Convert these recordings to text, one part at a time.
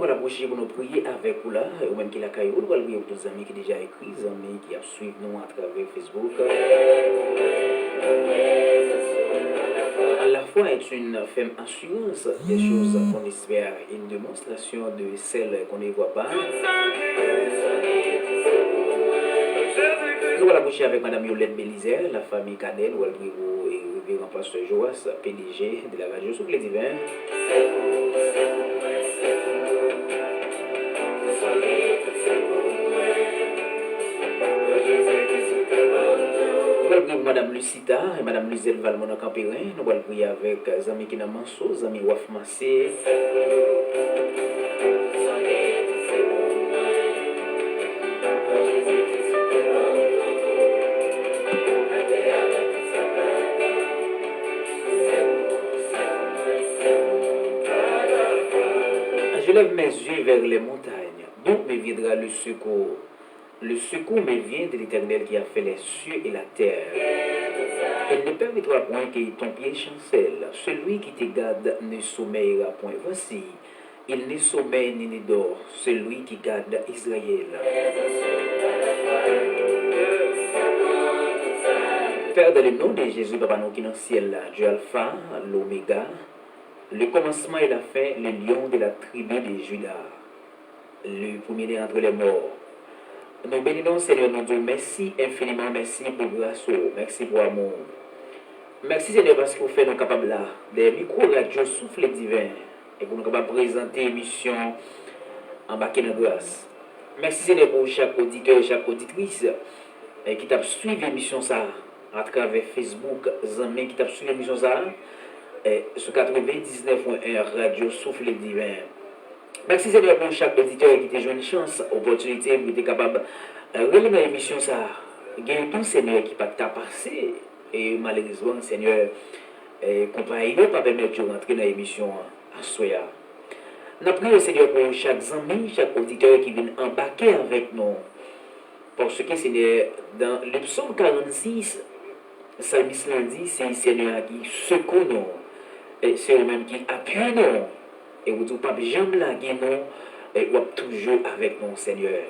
va l'approcher pour nous prier avec vous là, ou même qui la caillou, nous allons prier pour tous les amis qui déjà écrit, les amis qui suivent nous à travers Facebook. À la fois est une ferme assurance des choses qu'on espère, une démonstration de celles qu'on ne voit pas. Nous allons l'approcher avec Madame Yolette Bélizer, la famille Cadel, ou elle et révérend pasteur Joas, PDG de la radio Souffle Divin. Nous allons prier pour Madame Lucita et Madame Luzelle Valmona Campérin. Nous allons prier avec Zami Kina Manso, Zami Waf Massé. Je lève mes yeux vers les montagnes, d'où me viendra le secours. Le secours me vient de l'Éternel qui a fait les cieux et la terre. Elle ne permettra point que ton pied chancelle. Celui qui te garde ne sommeillera point. Voici, il ne sommeille ni ne dort, celui qui garde Israël. Père, dans le nom de Jésus, Papa, nous qui dans le ciel, Dieu Alpha, l'Oméga, le commencement et la fin, le lion de la tribu de Juda, le premier entre les morts. Nous bénissons, Seigneur, nous disons merci infiniment, merci pour grâce, merci pour amour. Merci, Seigneur, parce que vous faites nous capables là, des micro-radios Souffle Divin, et pour nous capables de présenter l'émission en bas de grâce. Merci, Seigneur, pour chaque auditeur et chaque auditrice qui t'a suivi l'émission ça à travers Facebook, Zami qui t'a suivi l'émission ça sur 99.1 Radio Souffle Divin. Merci Seigneur pour chaque auditeur qui t'a joué une chance, opportunité pour être capable de relever l'émission ça. Il y a tout Seigneur qui pas t'a passé et malheureusement Seigneur compagnie ne pas permettre de rentrer dans l'émission à soya. Nous prions Seigneur pour chaque ami, chaque auditeur qui vient embarquer avec nous. Parce que Seigneur dans le psaume 46, le psalmiste dit c'est Seigneur qui secoue nous et c'est lui-même qui appuie nous. Et vous dites, pas jamais la nous, et vous êtes toujours avec nous, Seigneur.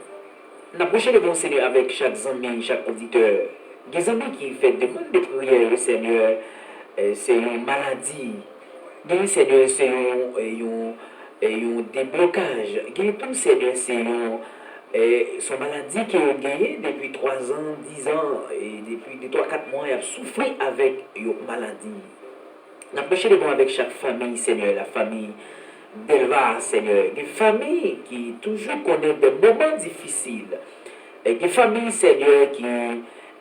Nous approchons le bon Seigneur avec chaque ami, chaque auditeur. Des amis qui font des demandes de prière, Seigneur, c'est une maladie. Des Seigneur, c'est un déblocage. Des tout, Seigneur, c'est son maladie qui est gagnée depuis 3 ans, 10 ans, et depuis 3-4 mois, il a souffert avec une maladie. Nous approchons le bon avec chaque famille, Seigneur, la famille d'élevage, Seigneur, des familles qui toujours connaissent des moments difficiles, et des familles, Seigneur, qui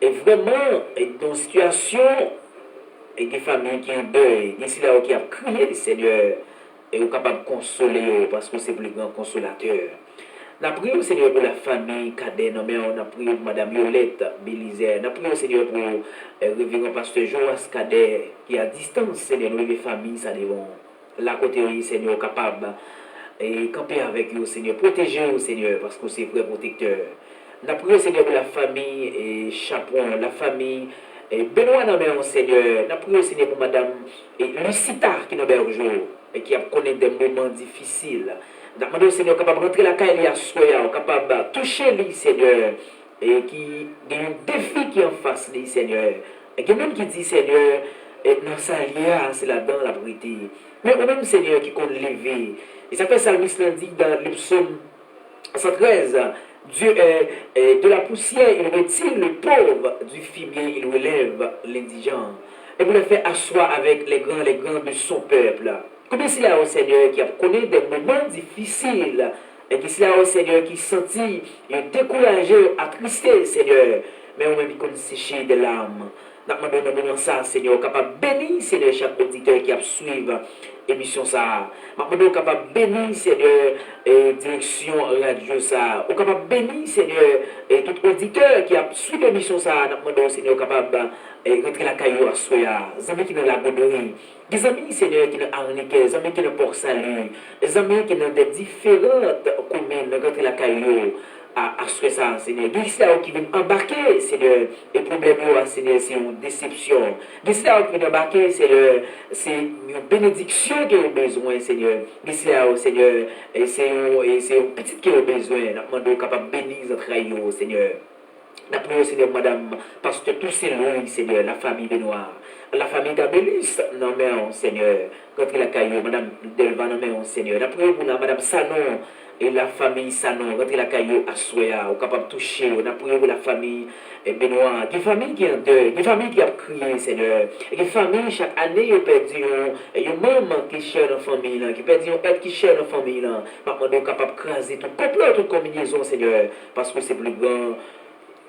est vraiment dans une situation, et des familles qui ont deuil, des là qui a crié, Seigneur, et sont capables de consoler, parce que c'est le plus grand consolateur. Nous prions, Seigneur, pour la famille Cadet, nous prions pour Madame Yolette Bélizer, nous prions, Seigneur, pour le révérend pasteur Joas Cadet, qui est à distance, Seigneur, nous les familles, ça devant. La côté, Seigneur, capable et camper avec vous, Seigneur, protéger vous, Seigneur, parce que c'est vrai protecteur. Nous prions, Seigneur, pour la famille et Chapon, la famille et Benoît Namé, Seigneur. Nous prions, Seigneur, pour Madame et Lucita qui nous berge et qui a connu des moments difficiles. Nous prions, Seigneur, capable de rentrer la caille à soya, capable de toucher lui, Seigneur, et qui a un défi qui est en face de lui, Seigneur. Et qui même qui dit, Seigneur, et dans sa lia, c'est là-dedans la vérité. Mais au même Seigneur qui compte lever. Et ça fait Salmiste dit dans le psaume 113, Dieu de la poussière, il retire le pauvre, du fumier, il relève l'indigent. Et vous le faites asseoir avec les grands de son peuple. Combien c'est là au Seigneur qui a connu des moments difficiles, et qui c'est là au Seigneur qui sentit découragé, attristé, Seigneur, mais au même il compte sécher des larmes. Nous demandons ça, Seigneur, capable de bénir, Seigneur, chaque auditeur qui a suivi l'émission ça. Nous demandons capable de bénir, Seigneur, direction radio ça. Ou capable de bénir, Seigneur, tout auditeur qui a suivi l'émission ça. Nous demandons, Seigneur, capable de rentrer la caillou à soya. Les amis qui sont dans la bonnerie. Des amis, Seigneur, qui sont dans Arniquet. Les amis qui sont dans Port-Salut. Les amis qui sont dans des différentes communes, rentrer la caillou. à ce ça, Seigneur. L'Islam qui vient embarquer, Seigneur, et problème, Seigneur, c'est une déception. L'Islam qui vient embarquer, c'est une bénédiction qui a besoin, Seigneur. L'Islam, Seigneur, et c'est une petite qui a besoin. Nous demandons capable de bénir notre rayon, Seigneur. Nous prions, Seigneur, Madame, parce que tous ces lois, Seigneur, la famille Benoît, la famille Gabelis, non, mais, Seigneur, quand il a caillou, Madame Delva, non, mais, Seigneur. Nous prions pour Madame Sanon, et la famille Sanon, quand il a caillou à Soya, au capable de toucher, on a prié pour la famille Benoît, des familles qui ont deuil, des familles qui ont crié, Seigneur, et des familles, chaque année, ils perdent une maman qui cherche la famille, qui perd un aide qui cherche la famille, maintenant, on est capable de craser tout peuple, toute combinaison, Seigneur, parce que c'est plus grand.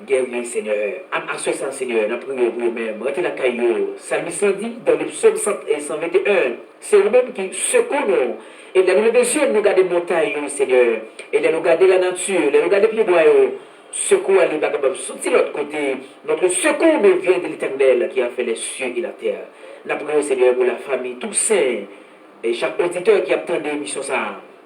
Guerrier, Seigneur, à ce sens, Seigneur, nous prions pour vous-même. Retenez la caillou. Salmi 110, dans le psaume 121, c'est vous-même qui secoue nous. Et dans le désir, nous garder montagne, Seigneur. Et nous garder la nature, nous garder les bois. Secours à l'Iba, sortir de l'autre côté. Notre secours nous vient de l'Éternel qui a fait les cieux et la terre. Nous prions, Seigneur, pour la famille, tous saints. Et chaque auditeur qui attend des missions,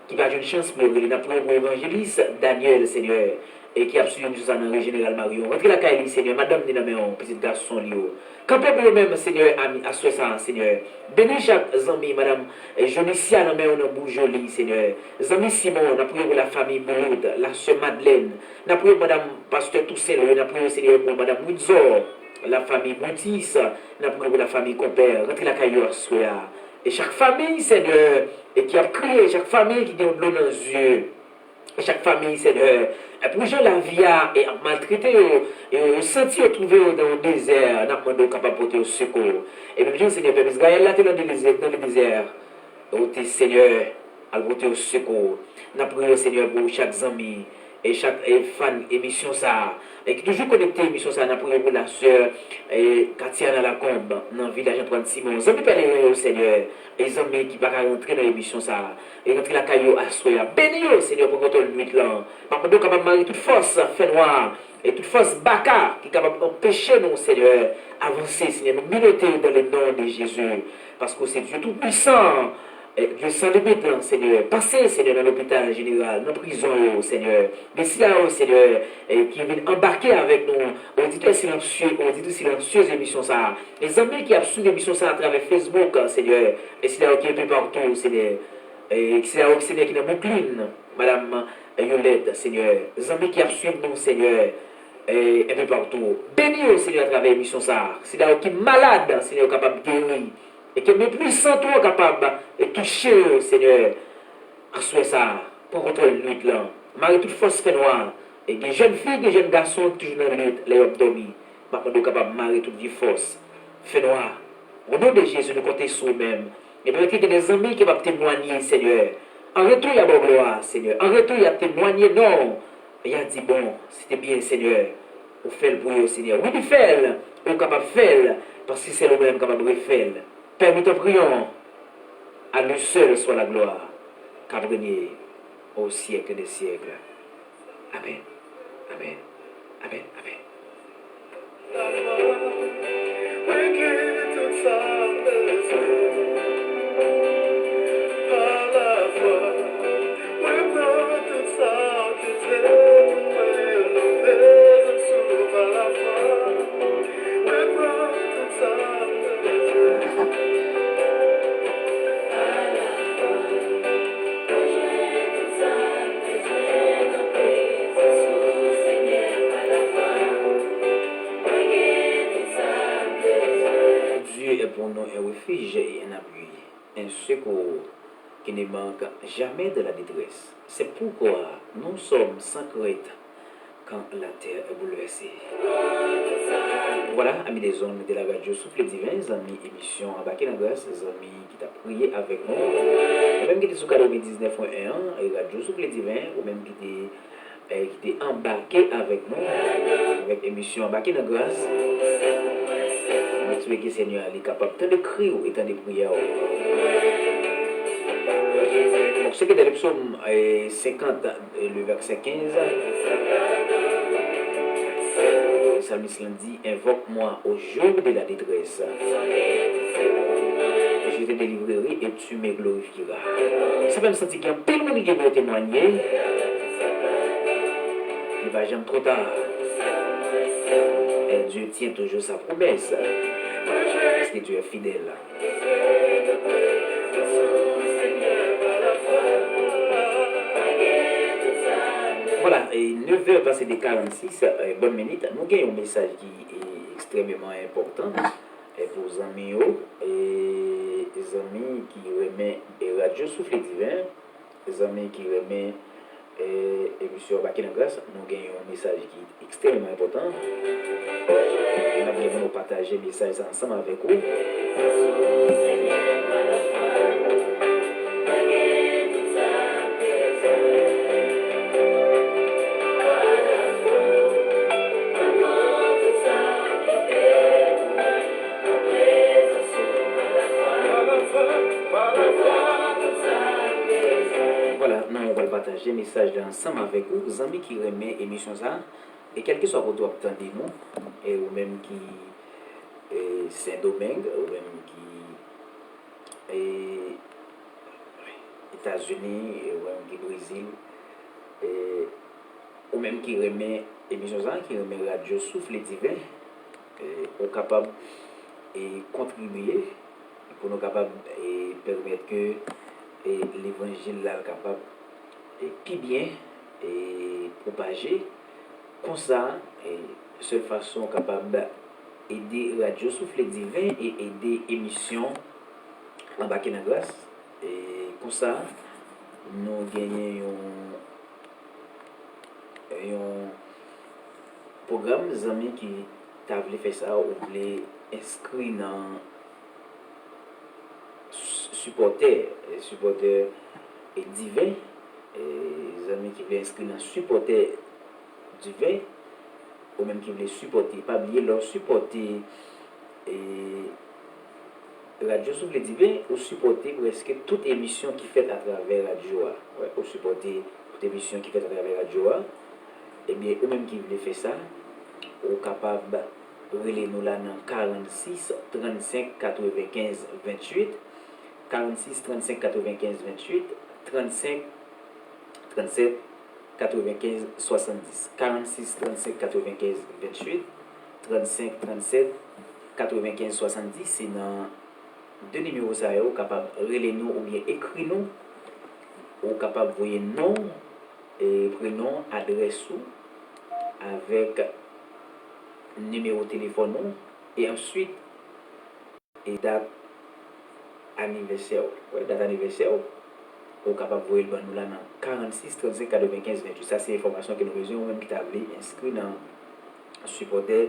qui va avoir une chance pour nous. Nous prions pour l'évangéliste Daniel, Seigneur. Et qui a suivi ça dans le général Marion. Rentrez la caille, Seigneur, Madame Ninaméon, petit garçon, Lio. Campez pour même, Seigneur, ami, à ce sens, Seigneur. Bénis chaque ami, Madame Jonicia, on a Boujoli, Seigneur. Zami Simon, on a prié pour la famille Bouloud, la sœur Madeleine. On a prié pour Madame Pasteur Toussaint, on a prié, Seigneur, pour Madame Moudzor, la famille Boutis, on a prié pour la famille Compère. Rentrez la caille, Soya. Et chaque famille, Seigneur, et qui a crié, chaque famille qui a de l'eau dans les yeux. Et chaque famille, Seigneur, pour gens la vie et maltraité, et senti retrouvé dans le désert, n'a pas de capable de porter au secours. Et même Seigneur, Israël là, dans le désert, au Seigneur, à porter au secours. N'a prié, Seigneur, pour chaque ami et chaque fan émission ça, et qui toujours connecté émission ça, n'a prié pour la sœur Katia dans la combe, dans le village Antoine Simon. Nous avons parlé au Seigneur, et les amis qui vont rentrer dans l'émission ça, et rentrer la caillou à Soya. Bénis, Seigneur, pour contrôler le nuit là. Par contre, capable de marier toute force fait noir, et toute force baka, qui est capable d'empêcher nous, Seigneur, avancer, Seigneur, nous militer dans le nom de Jésus, parce que c'est Dieu tout-puissant. Dieu sans limite, Seigneur. Passez, Seigneur, dans l'hôpital général, dans la prison, Seigneur. Merci là, Seigneur, qui viennent embarquer avec nous, auditeurs silencieux, émission ça. Les amis qui ont suivi l'émission ça à travers Facebook, Seigneur. Et c'est là qui est un peu partout, Seigneur. Et c'est là, Seigneur, qui est dans Brooklyn, Madame Yolette, Seigneur. Les amis qui ont suivi nous, Seigneur. Et un peu partout. Bénis, Seigneur, à travers l'émission ça. C'est là qui est malade, Seigneur, capable de guérir. Et que mes puissants toi capable de toucher, Seigneur, à ce ça, pour contrôler la lutte là. Marie toute force fait noir. Et des jeunes filles, des jeunes garçons, toujours dans la lutte, les hommes dormis. Maintenant, nous sommes capables de marier toute vie force. Fait noir. Au nom de Jésus, nous comptons sur nous-mêmes. Et peut-être qu'il y a des amis qui vont témoigner, Seigneur. En retour, il y a bon gloire, Seigneur. En retour, il y a témoigné, non. Il a dit, bon, c'était bien, Seigneur. On fait le bruit, Seigneur. Oui, il fait, on est capable de faire, parce que c'est le même capable de faire. Père, nous te prions, à lui seul soit la gloire, qu'à briller au siècle des siècles. Amen. Amen. Amen. Pour nous un refuge et un appui, un secours qui ne manque jamais de la détresse. C'est pourquoi nous sommes sans crainte quand la terre est bouleversée. Voilà, amis des ondes de la radio Souffle Divin, amis émission embarqués dans grâce, amis qui t'a prié avec nous, même qui était sur 99.1 et radio Souffle Divin, ou même qui était embarqué avec nous, avec émission embarqués dans grâce. Notre Seigneur est capable de crier et de prières. Donc, ce qui est dans le psaume 50, le verset 15, le psalmiste dit: invoque-moi au jour de la détresse. Je te délivrerai et tu me glorifieras. Ça fait me sentir qu'il y a un peu de monde qui veut témoigner. Il va jamais trop tard. Et Dieu tient toujours sa promesse. Parce que Dieu est fidèle. Voilà, et 9h passé de 46, bonne minute. Nous avons un message qui est extrêmement important pour les amis et les amis qui remettent Radio Souffle Divin, les amis qui remettent émission Bakina Grâce. Nous avons un message qui est extrêmement important. Nous avons partagé le message ensemble avec vous. Voilà, nous on va partager le message ensemble avec vous, les amis qui remettent l'émission ça, et quel que soit votre attendez nous, et ou même qui Saint-Domingue, ou même qui États-Unis, ou même qui Brésil, ou même qui remet l'émission ça, qui remet Radio Souffle Divin, ou capable de contribuer pour nous capables de permettre que l'évangile là capable et plus bien et propager comme ça et seule façon capable aider Radio Souffle Divin et aider émission en Bakina Grâce et comme ça nous gagnons un programme des amis qui t'a voulu faire ça ou voulu inscrire dans supporter divin, les amis qui veulent inscrire dans supporter divin, ou même qui veulent supporter, pas oublier leur supporter Radio Souffle Divin, ou supporter presque toute émission qui fait à travers Radio, ou supporter toute émission qui fait à travers Radio, et bien, ou même qui veulent faire ça, ou capable relais nous là dans 46 35 95 28 46 35 95 28 35 37 95 70 46 35 95 28 35 37 95 70 c'est dans deux numéros ça est capable relais nous ou bien écrit nous ou capable voyer nom et prénom adresse avec numéro de téléphone et ensuite et date anniversaire date anniversaire ou capable voir le nous là dans 46 35 95 28 ça c'est information que nous besoin même qui t'a inscrit dans supporter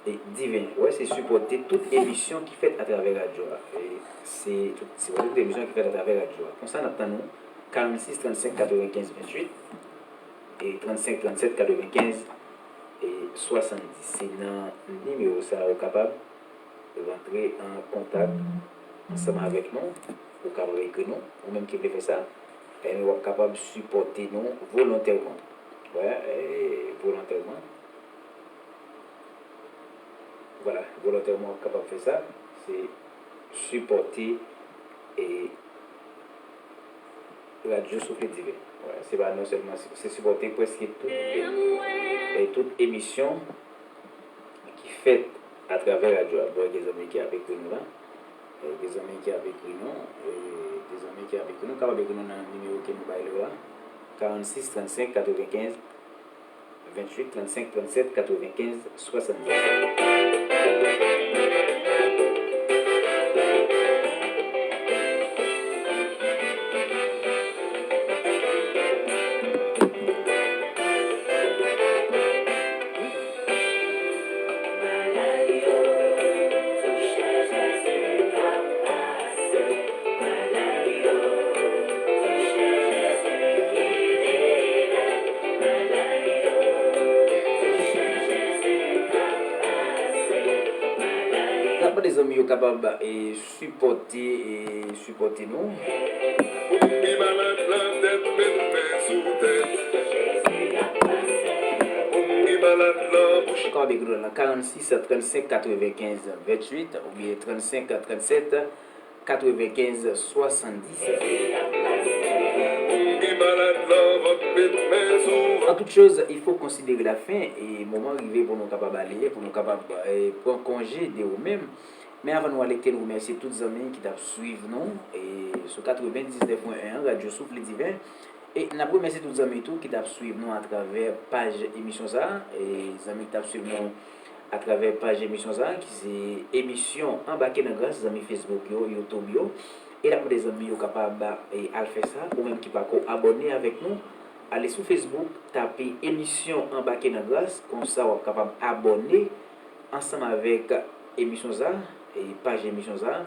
et divin c'est supporter toute émission qui fait à travers Radio et c'est toute émission qui fait à travers Radio comme ça nous 46 35 95 28 et 35 37 95 et 70 c'est dans le numéro ça est capable de rentrer en contact ensemble avec nous ou capable avec nous ou même qui veut faire ça et nous sommes capables de supporter nous volontairement volontairement voilà volontairement capable de faire ça c'est supporter et Radio Souffle Divin c'est pas non seulement c'est supporter presque toute émission qui fait à travers Radio des amis qui avec nous là des amis qui avec nous des amis qui avec nous quand avec nous dans le numéro que nous baillons là 46 35 95 28 35 37 95 70 des amis capables de supporter nous. Encore avec nous 46 35 95 28 ou bien 35 37 95 70. En toute chose, il faut considérer la fin et moment arrivé pour nous capables d'aller, pour nous capables prendre congé de nous-mêmes. Mais avant de nous aller, nous remercier tous les amis qui suivent nous et sur 99.1 Radio Souffle Divin. Et nous remercier tous les amis qui suivent nous à travers page émission ça et les amis qui suivent nous à travers page émission ça qui c'est émission embarqué dans grâce les amis Facebook YouTube et là pour des amis capables de faire ça ou même qui pas abonner avec nous. Allez sur Facebook, tapez émission embarqué dans grâce, comme ça vous êtes capable d'abonner ensemble avec émission ça et page émission ça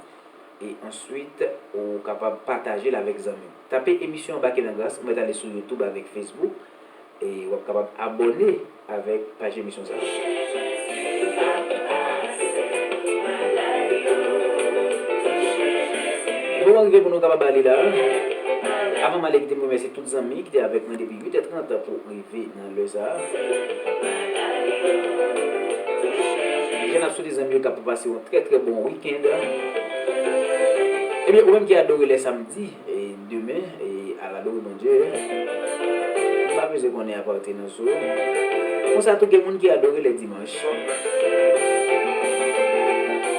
et ensuite vous êtes capable de partager avec les amis. Tapez émission embarqué dans grâce, vous allez sur YouTube avec Facebook et vous êtes capable d'abonner avec page émission ça. Bon arrivé pour nous capables d'aller là. Avant de m'aller, je remercie tous les amis qui étaient avec moi depuis 8h30 pour arriver dans le Zahar. J'ai absolument des amis qui ont passé un très très bon week-end. Et bien, vous-même qui adorez les samedis et demain, et à la gloire de mon Dieu, je ne sais pas si on est appartenu à ça. On sait tout le monde qui adore les dimanches.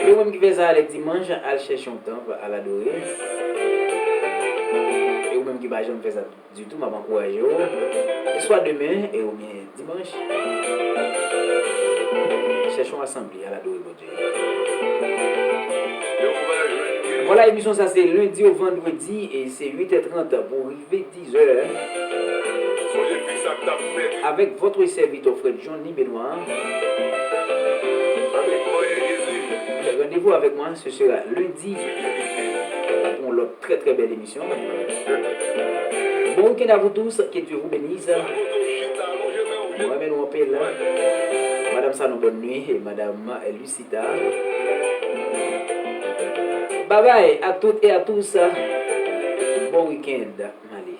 Et vous-même qui fait ça les dimanches, à chercher un temps à l'adorer. Et ou même qui va jamais faire ça du tout, m'a encouragé. Soit demain et ou bien dimanche. Cherchons assemblée à la Dieu. Voilà, l'émission ça c'est lundi au vendredi et c'est 8h30 pour arriver 10h. Avec votre serviteur frère Johnny Benoît. Rendez-vous avec moi, ce sera lundi. Pour l'autre très très belle émission. Bon week-end à vous tous, que Dieu vous bénisse. Moi-même, on appelle Madame Sanon, bonne nuit, et Madame Lucida. Bye bye à toutes et à tous. Bon week-end, Mali.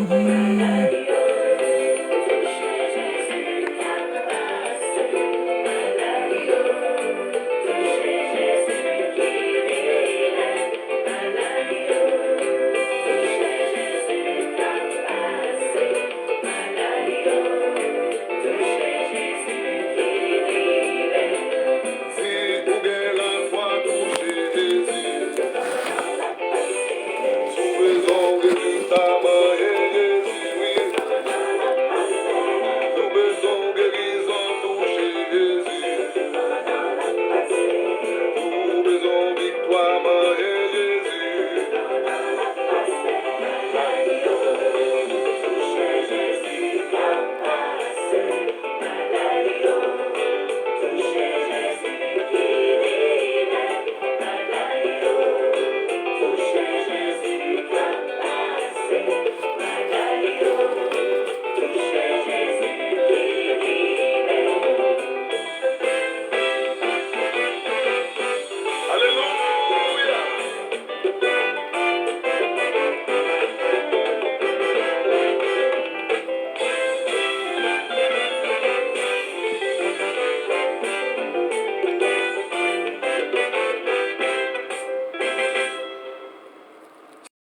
Jésus.